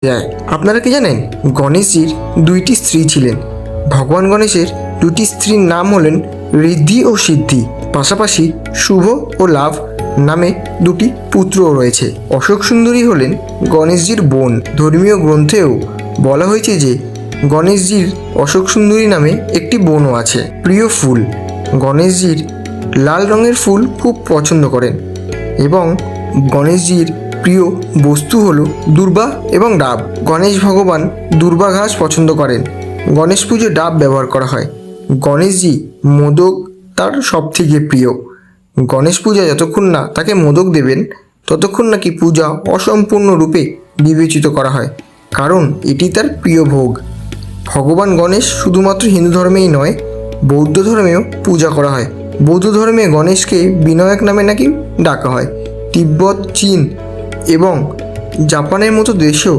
যায়। আপনারা কি জানেন, গণেশজির দুইটি স্ত্রী ছিলেন। ভগবান গণেশের দুটি স্ত্রীর নাম হলেন ঋদ্ধি ও সিদ্ধি। পাশাপাশি শুভ ও লাভ নামে দুটি পুত্রও রয়েছে। অশোক সুন্দরী হলেন গণেশজির বোন। ধর্মীয় গ্রন্থেও বলা হয়েছে যে গণেশজির অশোক সুন্দরী নামে একটি বোনও আছে। প্রিয় ফুল, গণেশজির লাল রঙের ফুল খুব পছন্দ করেন এবং গণেশজির প্রিয় বস্তু হলো দূর্বা এবং ডাব। গণেশ ভগবান দূর্বা ঘাস পছন্দ করেন। গণেশ পুজো ডাব ব্যবহার করা হয়। গণেশজি মোদক তার সবথেকে প্রিয়। গণেশ পূজা যতক্ষণ না তাকে মোদক দেবেন ততক্ষণ নাকি পূজা অসম্পূর্ণ রূপে বিবেচিত করা হয়, কারণ এটি তার প্রিয় ভোগ। ভগবান গণেশ শুধুমাত্র হিন্দু ধর্মেই নয়, বৌদ্ধ ধর্মেও পূজা করা হয়। বৌদ্ধ ধর্মে গণেশকে বিনায়ক নামে নাকি ডাকা হয়। তিব্বত, চীন এবং জাপানের মতো দেশেও